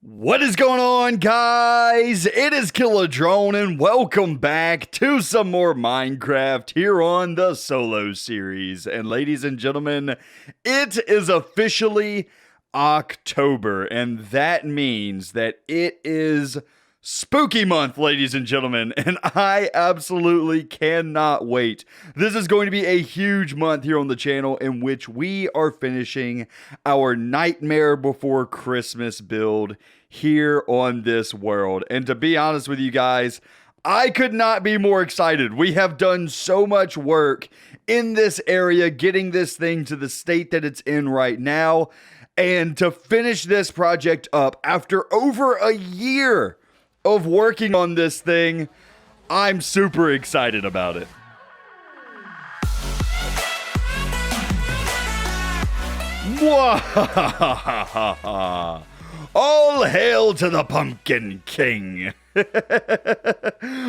What is going on, guys? It is Killadrone, and welcome back to some more Minecraft here on the Solo series. And ladies and gentlemen, it is officially October, and that means that it is Spooky month, ladies and gentlemen, and I absolutely cannot wait. This is going to be a huge month here on the channel in which we are finishing our Nightmare Before Christmas build here on this world. And to be honest with you guys, I could not be more excited. We have done so much work in this area, getting this thing to the state that it's in right now. And to finish this project up after over a year of working on this thing, I'm super excited about it. Mwahahaha! All hail to the Pumpkin King!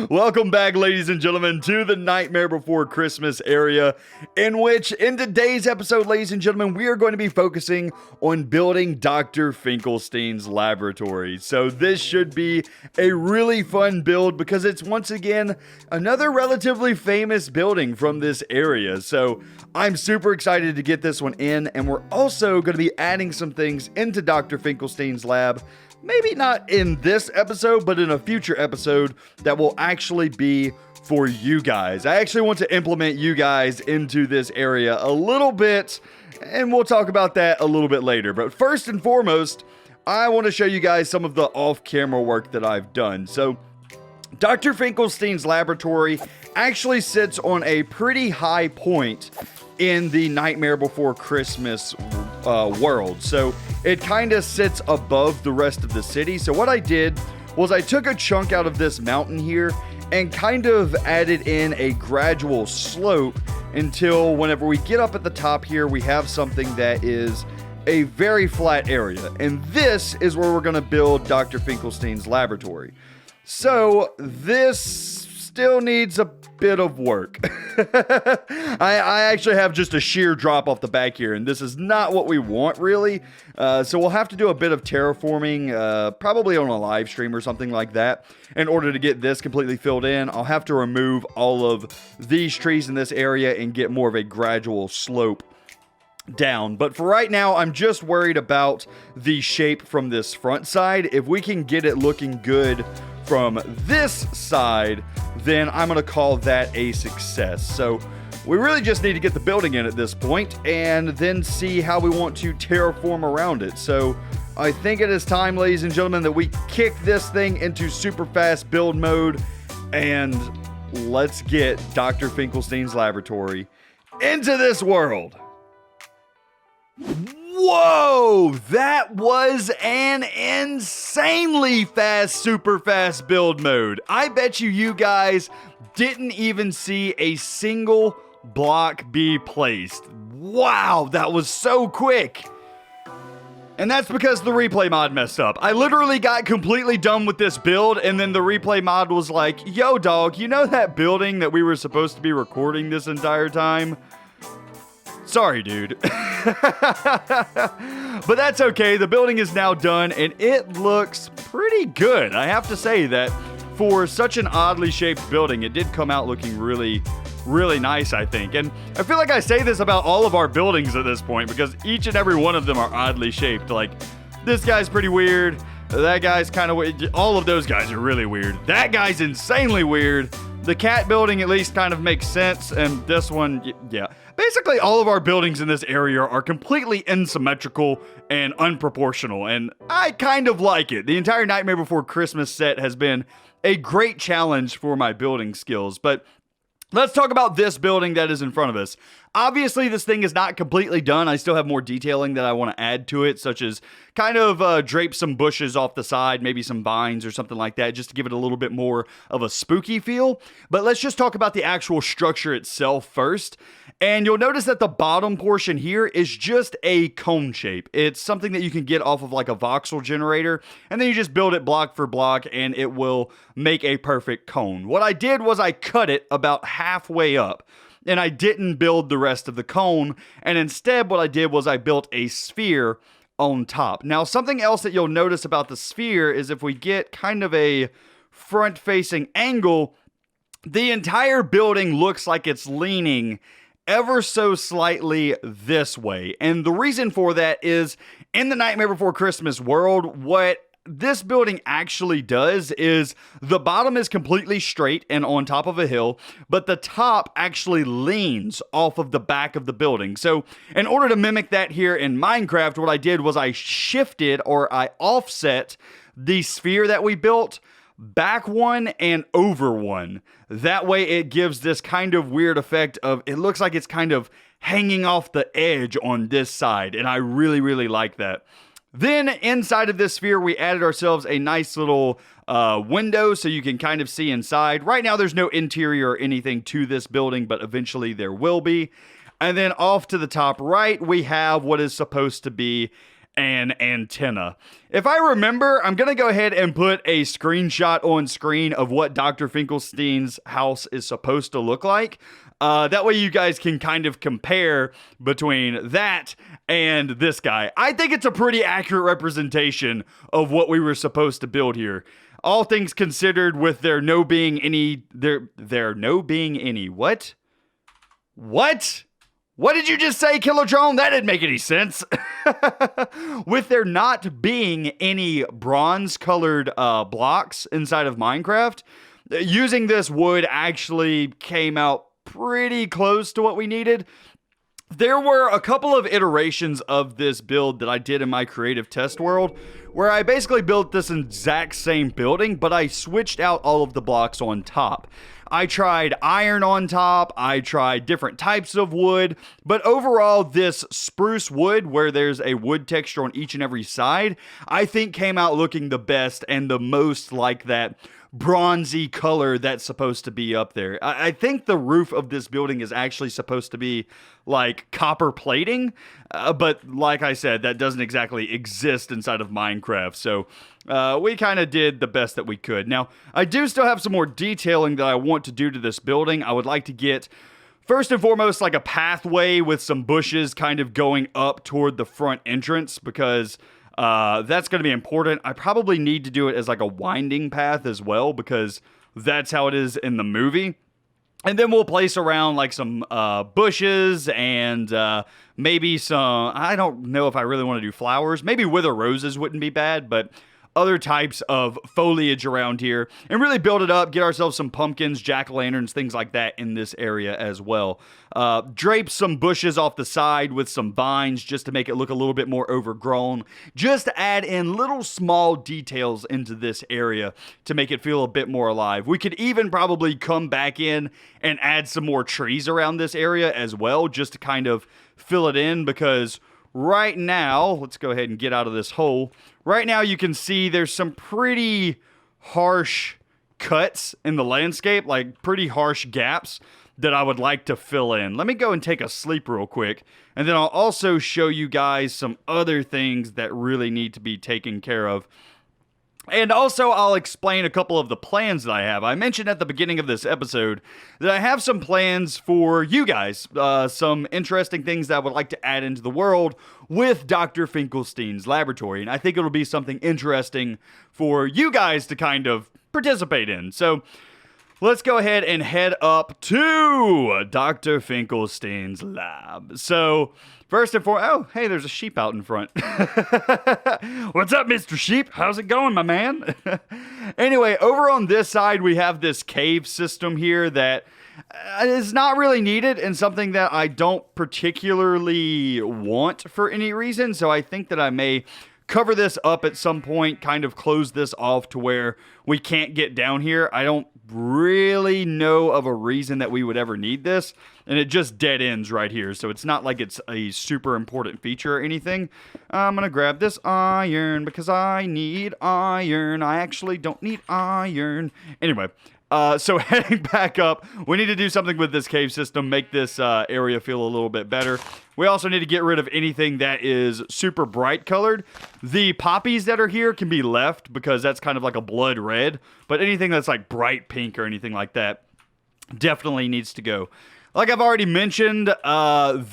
Welcome back, ladies and gentlemen, to the Nightmare Before Christmas area, in which, in today's episode, ladies and gentlemen, we are going to be focusing on building Dr. Finkelstein's laboratory. So this should be a really fun build because it's, once again, another relatively famous building from this area. So I'm super excited to get this one in, and we're also going to be adding some things into Dr. Finkelstein's lab. Maybe not in this episode, but in a future episode that will actually be for you guys. I actually want to implement you guys into this area a little bit, and we'll talk about that a little bit later. But first and foremost, I want to show you guys some of the off-camera work that I've done. So, Dr. Finkelstein's laboratory actually sits on a pretty high point in the Nightmare Before Christmas world. So it kind of sits above the rest of the city. So what I did was I took a chunk out of this mountain here and kind of added in a gradual slope until whenever we get up at the top here, we have something that is a very flat area. And this is where we're going to build Dr. Finkelstein's laboratory. So this still needs a bit of work. I actually have just a sheer drop off the back here, and this is not what we want, really. So we'll have to do a bit of terraforming, probably on a live stream or something like that, in order to get this completely filled in. I'll have to remove all of these trees in this area and get more of a gradual slope down. But for right now, I'm just worried about the shape from this front side. If we can get it looking good from this side, then I'm going to call that a success. So we really just need to get the building in at this point and then see how we want to terraform around it. So I think it is time, ladies and gentlemen, that we kick this thing into super fast build mode, and let's get Dr. Finkelstein's laboratory into this world. Whoa, that was an insanely fast, super fast build mode. I bet you guys didn't even see a single block be placed. Wow, that was so quick. And that's because the replay mod messed up. I literally got completely done with this build, and then the replay mod was like, yo dog, you know that building that we were supposed to be recording this entire time? Sorry, dude. But that's okay. The building is now done, and it looks pretty good. I have to say that for such an oddly shaped building, it did come out looking really, really nice, I think. And I feel like I say this about all of our buildings at this point, because each and every one of them are oddly shaped. Like, this guy's pretty weird. That guy's kind of weird. All of those guys are really weird. That guy's insanely weird. The cat building at least kind of makes sense, and this one, yeah. Basically, all of our buildings in this area are completely asymmetrical and unproportional, and I kind of like it. The entire Nightmare Before Christmas set has been a great challenge for my building skills, but let's talk about this building that is in front of us. Obviously, this thing is not completely done. I still have more detailing that I want to add to it, such as kind of drape some bushes off the side, maybe some vines or something like that, just to give it a little bit more of a spooky feel. But let's just talk about the actual structure itself first. And you'll notice that the bottom portion here is just a cone shape. It's something that you can get off of like a voxel generator, and then you just build it block for block, and it will make a perfect cone. What I did was I cut it about halfway up, and I didn't build the rest of the cone, and instead what I did was I built a sphere on top. Now, something else that you'll notice about the sphere is if we get kind of a front-facing angle, the entire building looks like it's leaning ever so slightly this way. And the reason for that is in the Nightmare Before Christmas world, what this building actually does is the bottom is completely straight and on top of a hill, but the top actually leans off of the back of the building. So in order to mimic that here in Minecraft, what I did was I shifted or I offset the sphere that we built back one and over one. That way it gives this kind of weird effect of, it looks like it's kind of hanging off the edge on this side. And I really, really like that. Then inside of this sphere, we added ourselves a nice little window so you can kind of see inside. Right now, there's no interior or anything to this building, but eventually there will be. And then off to the top right, we have what is supposed to be an antenna. If I remember, I'm going to go ahead and put a screenshot on screen of what Dr. Finkelstein's house is supposed to look like. That way you guys can kind of compare between that and this guy. I think it's a pretty accurate representation of what we were supposed to build here. All things considered, with there no being any... What? What? What did you just say, Killerdrone? That didn't make any sense. With there not being any bronze-colored blocks inside of Minecraft, using this wood actually came out pretty close to what we needed. There were a couple of iterations of this build that I did in my creative test world where I basically built this exact same building, but I switched out all of the blocks on top. I tried iron on top, I tried different types of wood, but overall this spruce wood, where there's a wood texture on each and every side, I think came out looking the best and the most like that bronzy color that's supposed to be up there. I think the roof of this building is actually supposed to be like copper plating, but like I said, that doesn't exactly exist inside of Minecraft, so we kind of did the best that we could. Now, I do still have some more detailing that I want to do to this building. I would like to get, first and foremost, like a pathway with some bushes kind of going up toward the front entrance, because that's going to be important. I probably need to do it as like a winding path as well, because that's how it is in the movie. And then we'll place around like some bushes and maybe some, I don't know if I really want to do flowers. Maybe wither roses wouldn't be bad, but other types of foliage around here, and really build it up, get ourselves some pumpkins, jack-o'-lanterns, things like that in this area as well. Drape some bushes off the side with some vines just to make it look a little bit more overgrown. Just to add in little small details into this area to make it feel a bit more alive. We could even probably come back in and add some more trees around this area as well, just to kind of fill it in, because right now, let's go ahead and get out of this hole. Right now, you can see there's some pretty harsh cuts in the landscape, like pretty harsh gaps that I would like to fill in. Let me go and take a sleep real quick, and then I'll also show you guys some other things that really need to be taken care of. And also, I'll explain a couple of the plans that I have. I mentioned at the beginning of this episode that I have some plans for you guys, some interesting things that I would like to add into the world with Dr. Finkelstein's laboratory. And I think it'll be something interesting for you guys to kind of participate in. So let's go ahead and head up to Dr. Finkelstein's lab. So first and foremost, oh, hey, there's a sheep out in front. What's up, Mr. Sheep? How's it going, my man? Anyway, over on this side, we have this cave system here that is not really needed and something that I don't particularly want for any reason. So I think that I may cover this up at some point, kind of close this off to where we can't get down here. I don't really know of a reason that we would ever need this, and it just dead ends right here, so it's not like it's a super important feature or anything. I'm gonna grab this iron because I need iron. I actually don't need iron. Anyway, so heading back up, we need to do something with this cave system, make this area feel a little bit better. We also need to get rid of anything that is super bright colored. The poppies that are here can be left because that's kind of like a blood red, but anything that's like bright pink or anything like that definitely needs to go. Like I've already mentioned,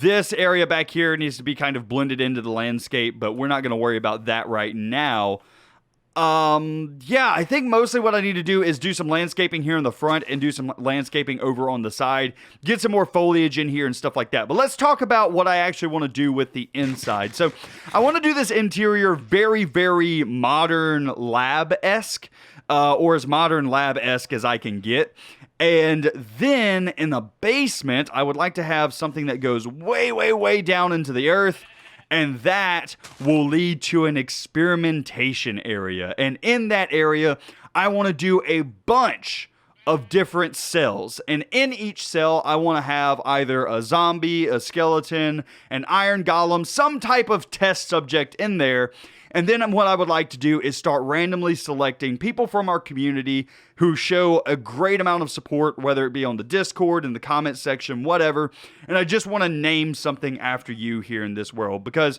this area back here needs to be kind of blended into the landscape, but we're not going to worry about that right now. Yeah, I think mostly what I need to do is do some landscaping here in the front and do some landscaping over on the side, get some more foliage in here and stuff like that. But let's talk about what I actually want to do with the inside. So I want to do this interior very, very modern lab-esque, or as modern lab-esque as I can get. And then in the basement, I would like to have something that goes way, way, way down into the earth. And that will lead to an experimentation area. And in that area, I want to do a bunch of different cells. And in each cell, I want to have either a zombie, a skeleton, an iron golem, some type of test subject in there. And then what I would like to do is start randomly selecting people from our community who show a great amount of support, whether it be on the Discord, in the comment section, whatever. And I just want to name something after you here in this world, because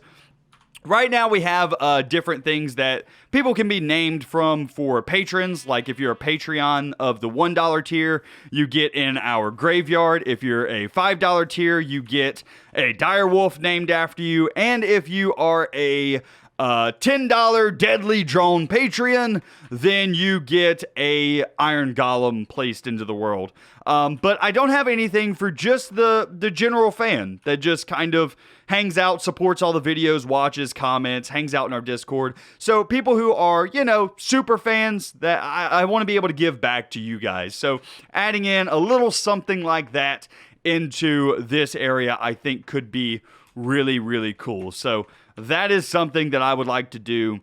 right now we have different things that people can be named from for patrons. Like if you're a Patreon of the $1 tier, you get in our graveyard. If you're a $5 tier, you get a direwolf named after you. And if you are a $10 Deadly Drone Patreon, then you get a Iron Golem placed into the world. But I don't have anything for just the general fan that just kind of hangs out, supports all the videos, watches, comments, hangs out in our Discord. So people who are, super fans that I want to be able to give back to you guys. So adding in a little something like that into this area, I think could be really, really cool. So that is something that I would like to do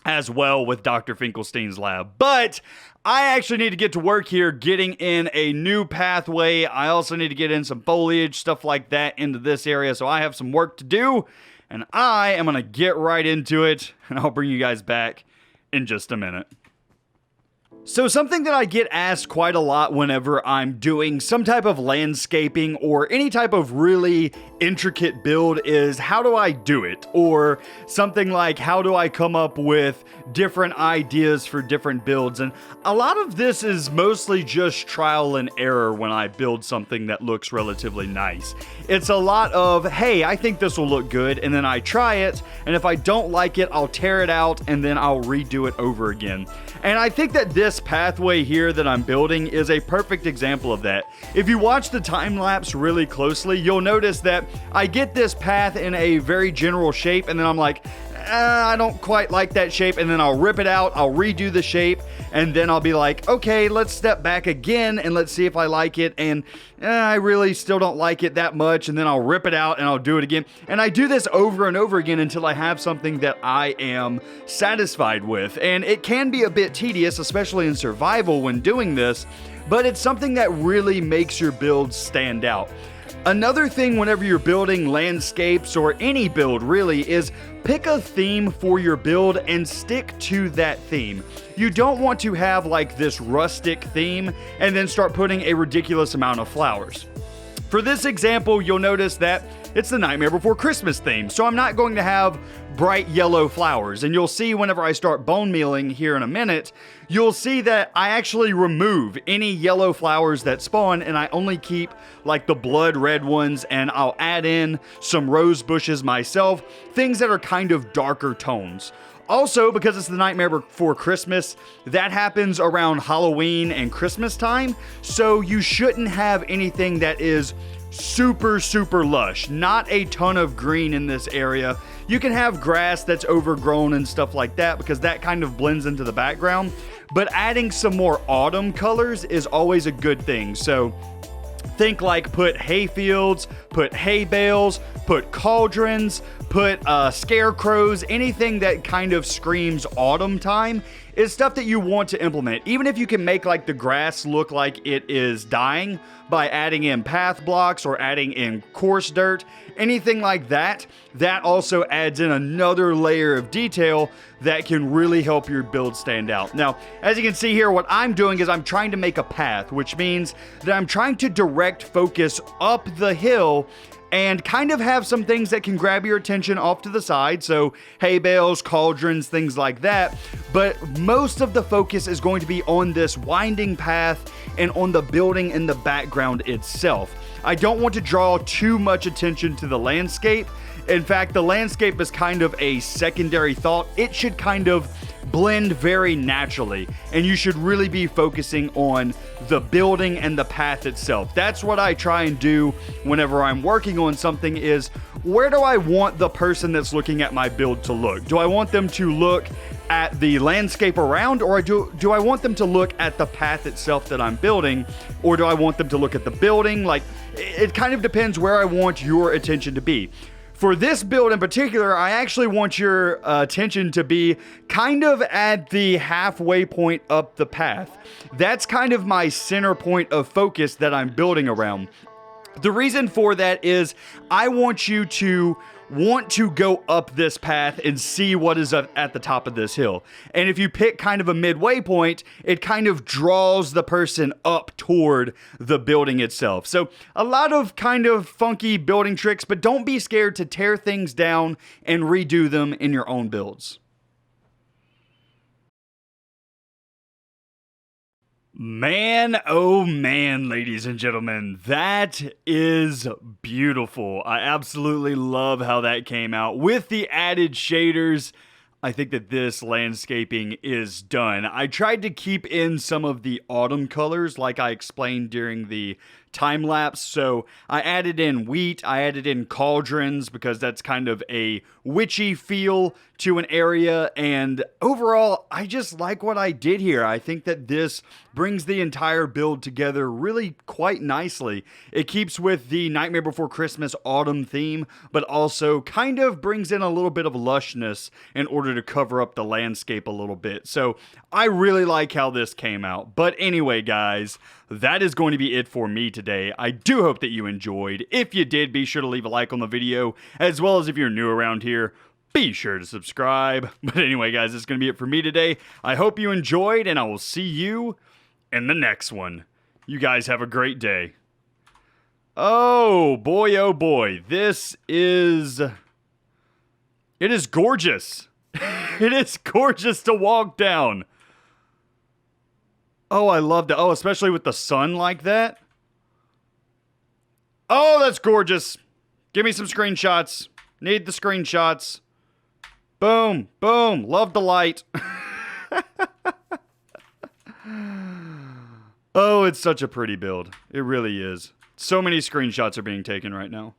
as well with Dr. Finkelstein's lab. But I actually need to get to work here getting in a new pathway. I also need to get in some foliage, stuff like that into this area. So I have some work to do, and I am going to get right into it, and I'll bring you guys back in just a minute. So something that I get asked quite a lot whenever I'm doing some type of landscaping or any type of really intricate build is, how do I do it? Or something like, how do I come up with different ideas for different builds? And a lot of this is mostly just trial and error when I build something that looks relatively nice. It's a lot of, hey, I think this will look good, and then I try it, and if I don't like it, I'll tear it out, and then I'll redo it over again. And I think that this pathway here that I'm building is a perfect example of that. If you watch the time lapse really closely, you'll notice that I get this path in a very general shape, and then I'm like, I don't quite like that shape, and then I'll rip it out, I'll redo the shape, and then I'll be like, okay, let's step back again and let's see if I like it, and I really still don't like it that much, and then I'll rip it out and I'll do it again. And I do this over and over again until I have something that I am satisfied with. And it can be a bit tedious, especially in survival when doing this, but it's something that really makes your build stand out. Another thing whenever you're building landscapes or any build really is pick a theme for your build and stick to that theme. You don't want to have like this rustic theme and then start putting a ridiculous amount of flowers. For this example, you'll notice that it's the Nightmare Before Christmas theme, so I'm not going to have bright yellow flowers. And you'll see whenever I start bone mealing here in a minute, you'll see that I actually remove any yellow flowers that spawn, and I only keep like the blood red ones, and I'll add in some rose bushes myself, things that are kind of darker tones. Also, because it's the Nightmare Before Christmas, that happens around Halloween and Christmas time, so you shouldn't have anything that is super, super lush. Not a ton of green in this area. You can have grass that's overgrown and stuff like that because that kind of blends into the background, but adding some more autumn colors is always a good thing. So think like put hay fields, put hay bales, put cauldrons, put scarecrows, anything that kind of screams autumn time is stuff that you want to implement. Even if you can make like the grass look like it is dying by adding in path blocks or adding in coarse dirt, anything like that, that also adds in another layer of detail that can really help your build stand out. Now, as you can see here, what I'm doing is I'm trying to make a path, which means that I'm trying to direct focus up the hill and kind of have some things that can grab your attention off to the side. So hay bales, cauldrons, things like that. But most of the focus is going to be on this winding path and on the building in the background itself. I don't want to draw too much attention to the landscape. In fact, the landscape is kind of a secondary thought. It should kind of blend very naturally, and you should really be focusing on the building and the path itself. That's what I try and do whenever I'm working on something, is where do I want the person that's looking at my build to look? Do I want them to look at the landscape around, or do I want them to look at the path itself that I'm building, or do I want them to look at the building? Like, it kind of depends where I want your attention to be. For this build in particular, I actually want your attention to be kind of at the halfway point up the path. That's kind of my center point of focus that I'm building around. The reason for that is I want you to want to go up this path and see what is at the top of this hill. And if you pick kind of a midway point, it kind of draws the person up toward the building itself. So a lot of kind of funky building tricks, but don't be scared to tear things down and redo them in your own builds. Man, oh man, ladies and gentlemen, that is beautiful. I absolutely love how that came out. With the added shaders, I think that this landscaping is done. I tried to keep in some of the autumn colors like I explained during the time lapse. So I added in wheat, I added in cauldrons because that's kind of a witchy feel to an area. And overall, I just like what I did here. I think that this brings the entire build together really quite nicely. It keeps with the Nightmare Before Christmas autumn theme, but also kind of brings in a little bit of lushness in order to cover up the landscape a little bit. So I really like how this came out. But anyway, guys, that is going to be it for me today. I do hope that you enjoyed. If you did, be sure to leave a like on the video, as well as if you're new around here, be sure to subscribe. But anyway, guys, that's going to be it for me today. I hope you enjoyed, and I will see you in the next one. You guys have a great day. Oh boy, this is... It is gorgeous. It is gorgeous to walk down. Oh, I love that. Oh, especially with the sun like that. Oh, that's gorgeous. Give me some screenshots. Need the screenshots. Boom, boom. Love the light. Oh, it's such a pretty build. It really is. So many screenshots are being taken right now.